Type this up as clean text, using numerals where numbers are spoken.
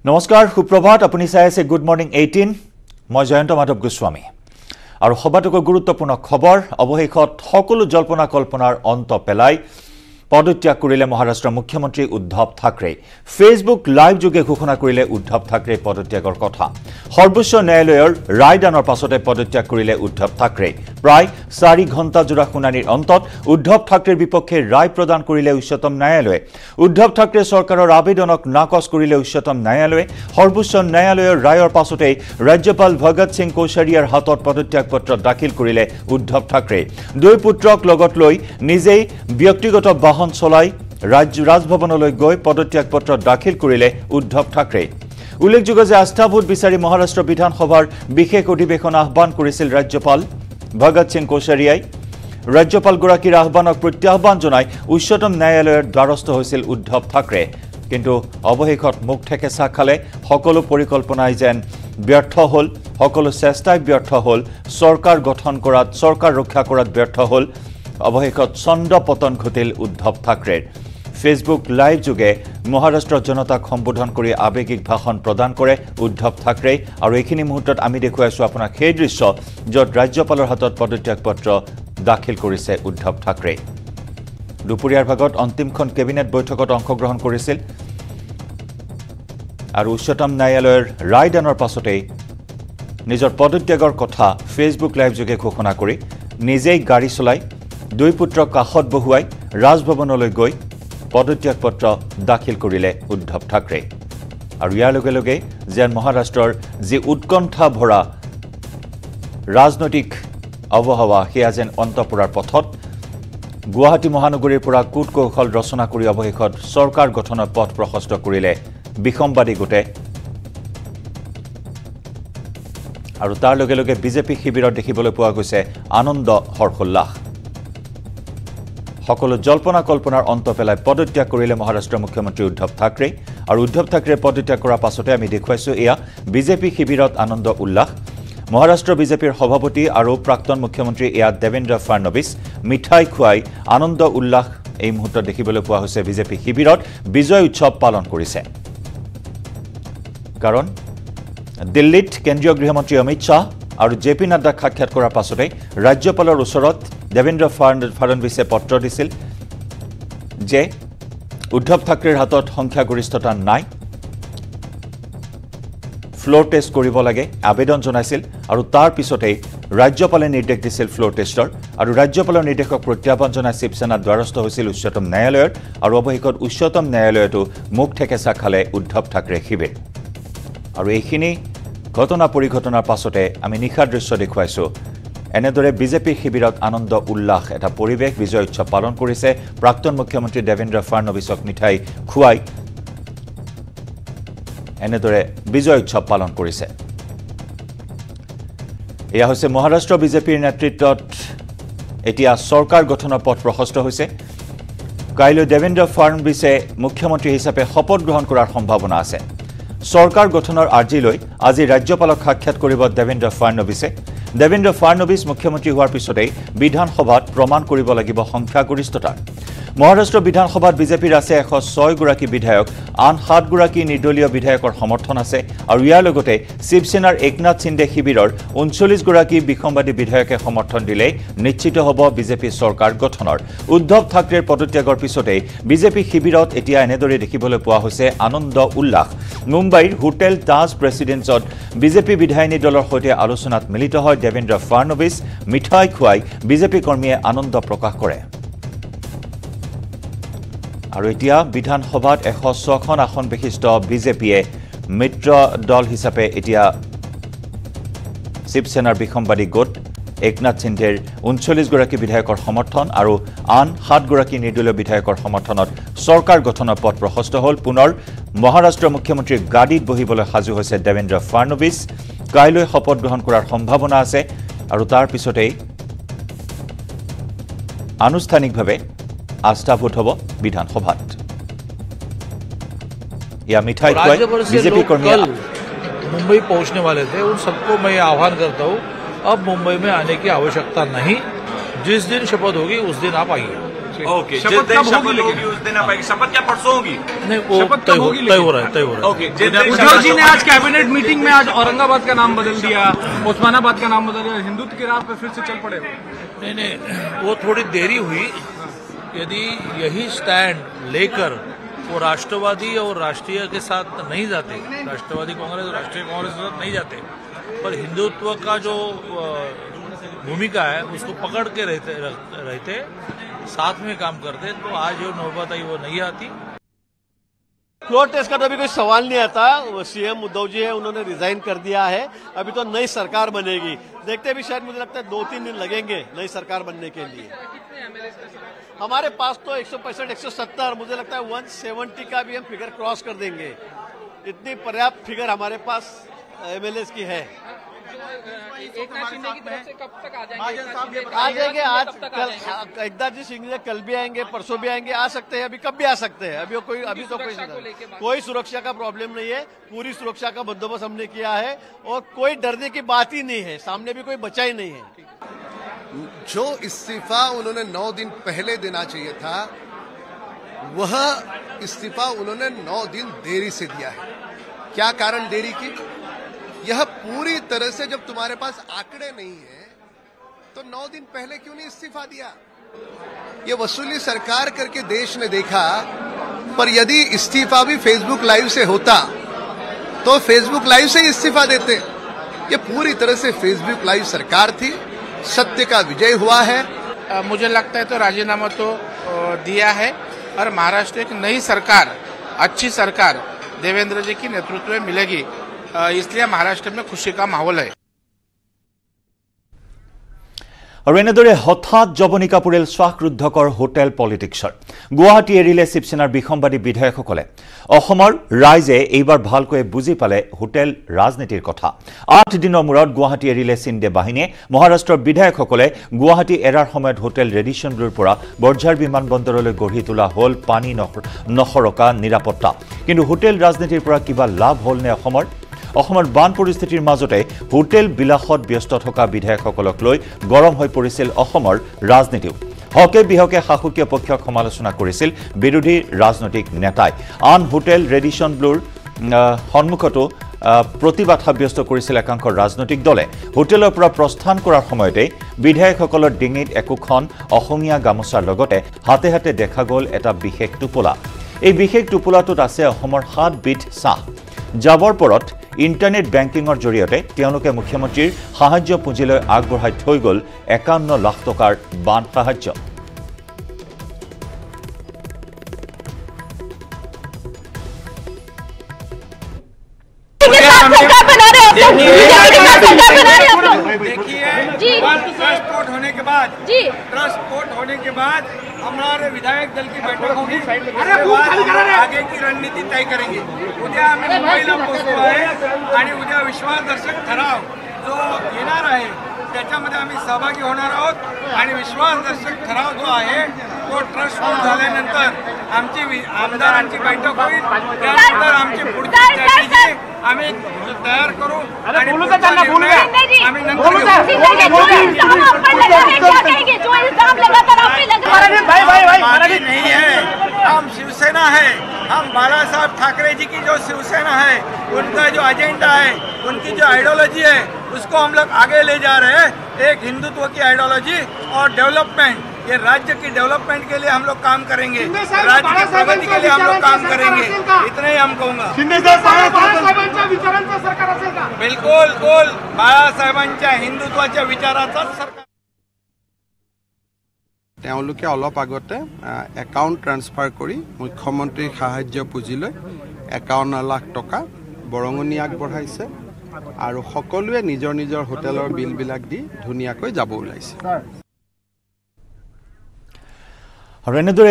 नमस्कार सुप्रभात अपनी चाই আছে गुड मर्निंग 18 मैं जयंत माधव गोस्वामी और सबातोকৈ गुरुत्वपूर्ण खबर अवशेषत सकलो जल्पना कल्पनार अंत पेलाई पदत्याग करिले महाराष्ट्र मुख्यमंत्री उद्धव ठाकरे फेसबुक लाइव जोगे घोषणा करिले उद्धव ठाकरे पदत्यागर कथा सर्वोच्च न्यायालयर रायदाনৰ पाছতে पदत्याग करिले उद्धव ठाकरे प्राय 4 घंटा जोरा शुनानिर अंतत उद्धव ठाकरेर विपक्षे राय प्रदान करिले उच्चतम न्यायालये उद्धव ठाकरे सरकारेर आवेदनक नाकच करिले उच्चतम न्यायालये सर्वोच्च न्यायालयर रायर पाছতে राज्यपाल भगत सिंह कोश्यारियार हातत पदत्याग पत्र दाखिल करिले उद्धव ठाकरे दुई पुत्रक लगत लई निजेई व्यक्तिगत वाहन चलाई राजभवनলৈ गई पदत्याग पत्र दाखिल करिले उद्धव ठाकरे उल्लेखযোগ্য যে आस्था भोट विचारी महाराष्ट्र विधानसभार विशेष अधिवेशन आह्वान करिছিল राज्यपाल भगत सिंह कोश्यारियाई राज्यपालगराकीर आह्वानक प्रत्याह्वान जनाई उच्चतम न्यायालयर द्वारस्थ হৈছিল उद्धव ठाकरे किन्तु अवशेषत मुख ठेकेचा खाले सकलो परिकल्पनाई जेन व्यर्थ हल सकलो चेष्टाई व्यर्थ हल सरकार गठन करात सरकार रक्षा करात व्यर्थ हल अवशेषत चंद पतन घटिल उद्धव ठाकरेर फेसबुक लाइव जोगे महाराष्ट्र जनताक सम्बोधन करी आवेगिक भाषण प्रदान करे उद्धव ठाकरे और एखिनि मुहूर्तत आमी देखुवाइছো आपनाक সেই दृश्य जत राज्यपाলৰ हातत पदत्याग पत्र दाखिल करिছে उद्धव ठाकरे दुपरियार भागत अंतिमখন केबिनेट बैठकत अंशग्रहण करिছিল और उच्चतम न्यायालयर रायदाনৰ पाছতে নিজৰ पदत्यागर कथा फेसबुक लाइव जोगे घोषणा करी निजेई गाड़ी चलाई दुई पुत्रक काखत बहुवाई राजभवनলৈ गई पदत्याग पत्र दाखिल करिले उद्धव ठाकरे और यार लगे लगे जेन महाराष्ट्रर जी उत्कंठा भरा राजनैतिक अबहावा सेया जेन अंतपुरार पथत गुवाहाटी महानगरीर पुरा कूट कौशल रचना करी अवशेषत सरकार गठনৰ पथ प्रशस्त करिले विसंवादी गोटे और तार लगे लगे बीजेपी शिविरत देखिবলৈ পোৱা গৈছে आनंद हर्षोल्लास सकलो जल्पना कल्पनार अंत पेलाई पदत्याग करिले महाराष्ट्र मुख्यमंत्री उद्धव ठाकरे और उद्धव ठाकरे पदत्याग करार पाछते आमी देखुवाइছো एया बीजेपी शिविरत आनंद उल्लास महाराष्ट्र बीजेपीर सभापति और प्राक्तन मुख्यमंत्री एया देवेन्द्र फडणवीस मिठाई खुवाई आनंद उल्लास এই মুহূৰ্তত দেখিবলৈ পোৱা হৈছে बीजेपी शिविरत विजय उत्सव पालन करिছে कारण दिल्लीत केंद्रीय गृहमंत्री अमित शाह और जेपी नड्डाक साक्षात करार पाछते राज्यपाলৰ ওচৰত देवेन्द्र फडणवीसे पत्र दिছিল जे उद्धव ठाकरेर हातत संख्यागरिष्ठता नाई फ्लोर टेस्ट करिब लागे आवेदन जनाइছিল और तार पिछते राज्यपाले निर्देश दिছিল फ्लोर टेस्टर और राज्यपाলৰ निर्देशक प्रत्याह्वान जनाई शिवसेना द्वारस्थ হৈছিল उच्चतम न्यायालयर और अवशेषत उच्चतम न्यायालयतो मुख ठेकेचा खाले उद्धव ठाकरे शिविर और এইখিনি घटना परिघटनार पाछते आमी निशा दृश्य देखुवाइছো এনেদৰে বিজেপি শিবিৰত আনন্দ উল্লাস এটা পৰিৱেশ বিজয় উৎসৱ পালন কৰিছে প্ৰাক্তন মুখ্যমন্ত্ৰী দেবেন্দ্ৰ ফডণवीसক মিঠাই খুৱাই এনেদৰে বিজয় উৎসৱ পালন কৰিছে এয়া হৈছে মহাৰাষ্ট্ৰ বিজেপিৰ নেতৃত্বত এতিয়া চৰকাৰ গঠনৰ পথ প্ৰশস্ত হৈছে কাইলৈ দেবেন্দ্ৰ ফডণवीসে মুখ্যমন্ত্ৰী হিচাপে শপত গ্ৰহণ কৰাৰ সম্ভাৱনা আছে सरकार गठনৰ आर्जी লৈ আজি राज्यपालक साक्षात কৰিব देवेन्द्र फडणवीसे देवेन्द्र फडणवीस मुख्यमंत्री होৱাৰ পিছতে বিধানসভাত প্ৰমাণ কৰিব লাগিব সংখ্যাগৰিষ্ঠতা महाराष्ट्र विधानसभात बीजेपीर আছে 106 গৰাকী বিধায়ক আন 7 গৰাকী নিৰ্দলীয় বিধায়কৰ সমৰ্থন আছে আৰু ইয়াৰ লগতে শিৱসেনাৰ একনাথ সিন্ধে শিবিৰৰ 39 গৰাকী বিসম্বাদী বিধায়কে সমৰ্থন দিলে নিশ্চিত হ'ব বিজেপি চৰকাৰ গঠনৰ উদ্ধৱ ঠাকৰেৰ পদত্যাগৰ পিছতে বিজেপি শিবিৰত এতিয়া এনেদৰে দেখিবলৈ পোৱা হৈছে আনন্দ উল্লাস মুম্বাইৰ হোটেল তাজ প্ৰেসিডেন্সত বিজেপি বিধায়িনী দলৰ সৈতে আলোচনাত মিলিত হয় দেবেন্দ্ৰ ফডণवीस মিঠাই খুৱাই বিজেপি কৰ্মীয়ে আনন্দ প্ৰকাশ কৰে और इतिया विधानसभात 106খন आसन विशिष्ट बीजेपीए मित्र दल हिसापे इतिया शिवसेनार विसंवादी गोट एकनाथ सिंधेर 39 गराकी विधायकर समर्थन और आन 7 गराकी निर्दलीय विधायकर समर्थनत सरकार गठনৰ पथ प्रशस्त हल पुनर महाराष्ट्र मुख्यमंत्री गाड़ीत बहिবলৈ साजू হৈছে देवेन्द्र फडणवीस काइলৈ शपथ ग्रहण কৰাৰ সম্ভাৱনা আছে আৰু তাৰ পিছতে আনুষ্ঠানিকভাৱে आस्था भोट होब विधानसभा या मिठाई बीजेपी कर्मी मुंबई पहुंचने वाले थे उन सबको मैं आह्वान करता हूं अब मुंबई में आने की आवश्यकता नहीं जिस दिन शपथ होगी उस दिन आप आइए से। ओके, शपथ कब होगी उस दिन आप शपथ क्या परसों होगी? नहीं, वो तय हो रहा है। ओके, उद्धव जी ने आज कैबिनेट मीटिंग में आज औरंगाबाद का नाम बदल दिया, उस्मानाबाद का नाम बदल दिया, हिंदुत्व की राह पर फिर से चल पड़े। नहीं, वो थोड़ी देरी हुई। यदि यही स्टैंड लेकर वो राष्ट्रवादी और राष्ट्रीय के साथ नहीं जाते, राष्ट्रवादी कांग्रेस और राष्ट्रीय कांग्रेस के साथ नहीं जाते, पर हिंदुत्व का जो भूमिका है उसको पकड़ के रहते साथ में काम करते, तो आज जो नौबत आई वो नहीं आती। फ्लोर टेस्ट का तो अभी कोई सवाल नहीं आता। सीएम उद्धव जी है, उन्होंने रिजाइन कर दिया है। अभी तो नई सरकार बनेगी, देखते भी शायद मुझे लगता है 2-3 दिन लगेंगे नई सरकार बनने के लिए। हमारे पास तो 165, 170, मुझे लगता है 170 का भी हम फिगर क्रॉस कर देंगे। इतनी पर्याप्त फिगर हमारे पास एमएलए की है। एकनाथ शिंदे की तरफ से कब तक आ जाएंगे? आ जाएंगे आज कल। एकनाथ जी शिंदे कल भी आएंगे, परसों भी आएंगे, आ सकते हैं, अभी कब भी आ सकते हैं। अभी तो कोई सुरक्षा का प्रॉब्लम नहीं है। पूरी सुरक्षा का बंदोबस्त हमने किया है और कोई डरने की बात ही नहीं है। सामने भी कोई बचा ही नहीं है। जो इस्तीफा उन्होंने 9 दिन पहले देना चाहिए था, वह इस्तीफा उन्होंने 9 दिन देरी से दिया है। क्या कारण देरी की? यह पूरी तरह से, जब तुम्हारे पास आंकड़े नहीं है तो 9 दिन पहले क्यों नहीं इस्तीफा दिया? यह वसूली सरकार करके देश ने देखा, पर यदि इस्तीफा भी फेसबुक लाइव से होता तो फेसबुक लाइव से ही इस्तीफा देते। ये पूरी तरह से फेसबुक लाइव सरकार थी। सत्य का विजय हुआ है। मुझे लगता है तो राजीनामा तो दिया है और महाराष्ट्र एक नई सरकार, अच्छी सरकार देवेंद्र जी की नेतृत्व में मिलेगी, इसलिए महाराष्ट्र में खुशी का माहौल है। और এনেদৰে হঠাৎ জবনিকা পৰিল শ্বাসৰুদ্ধকৰ হোটেল পলিটিক্সৰ। গুৱাহাটী এৰিলে শিৱসেনাৰ বিসম্বাদী বিধায়কসকলে। অসমৰ ৰাইজে এইবাৰ ভালকৈ বুজি পালে হোটেল ৰাজনীতিৰ কথা। 8 দিনৰ মূৰত গুৱাহাটী এৰিলে চিন্দে বাহিনীয়ে। মহাৰাষ্ট্ৰৰ বিধায়কসকলে গুৱাহাটী এৰাৰ সময়ত হোটেল ৰেডিশ্যন ব্লুৰ পৰা বৰঝাৰ বিমানবন্দৰলৈ গঢ়ি তোলা হ'ল পানী নসৰকা নিৰাপত্তা। কিন্তু হোটেল ৰাজনীতিৰ পৰা কিবা লাভ হ'ল নে অসমৰ? অসমৰ বান পৰিস্থিতিৰ মাজতে হোটেল বিলাসত ব্যস্ত থকা বিধায়কসকলক লৈ গৰম হৈ পৰিছিল অসমৰ ৰাজনীতিও। হকে বিহকে শাসকীয় পক্ষক সমালোচনা কৰিছিল বিৰোধী ৰাজনৈতিক নেতাই। আন হোটেল ৰেডিশ্যন ব্লুৰ সন্মুখতো প্ৰতিবাদ সাব্যস্ত কৰিছিল একাংশ ৰাজনৈতিক দলে। হোটেলৰ পৰা প্ৰস্থান কৰাৰ সময়তে বিধায়কসকলৰ ডিঙিত একোখন অসমীয়া গামোচাৰ লগতে হাতে হাতে দেখা গ'ল এটা বিশেষ টোপোলা। এই বিশেষ টোপোলাটোত আছে অসমৰ 7 বিধ চাহ। যাবৰ পৰত ইণ্টাৰনেট বেংকিঙৰ জৰিয়তে তেওঁলোকে মুখ্যমন্ত্ৰীৰ সাহায্য পুঁজিলৈ আগবঢ়াই থৈ গ'ল 51 লাখ টকাৰ বান সাহায্য। ट्रस्ट होने के बाद हमारे विधायक दल की बैठक होगी, आगे की रणनीति तय करेंगे। उद्या आम्ही मुंबईला पोहोचलो आहे आणि उद्या विश्वासदर्शक ठराव जो येणार आहे त्याच्यामध्ये आम्ही सहभागी होणार आहोत आणि विश्वासदर्शक ठराव जो आहे तो ट्रस्ट झाल्यानंतर आमची आमदारांची बैठक होईल। त्यानंतर आमची पुढची स्ट्रॅटेजी आम्ही तयार करू आणि आम्ही नंतर नहीं है। हम शिवसेना है, हम बाला साहब ठाकरे जी की जो शिवसेना है, उनका जो एजेंडा है, उनकी जो आइडियोलॉजी है, उसको हम लोग आगे ले जा रहे हैं। एक हिंदुत्व की आइडियोलॉजी और डेवलपमेंट, ये राज्य की डेवलपमेंट के लिए हम लोग काम करेंगे, राज्य की प्रगति के लिए हम लोग काम करेंगे। इतना ही हम कहूँगा। बिल्कुल बाळासाहेबांच्या हिंदुत्वाच्या विचाराचा सरकार। তেওঁলোকে অলপ আগতে একাউণ্ট ট্ৰান্সফাৰ কৰি মুখ্যমন্ত্ৰীৰ সাহায্য পুঁজিলৈ 51 লাখ টকা বৰঙণি আগবঢ়াইছে আৰু সকলোৱে নিজৰ নিজৰ হোটেলৰ বিলবিলাক দি ধুনীয়াকৈ যাব ওলাইছে। আৰু এনেদৰে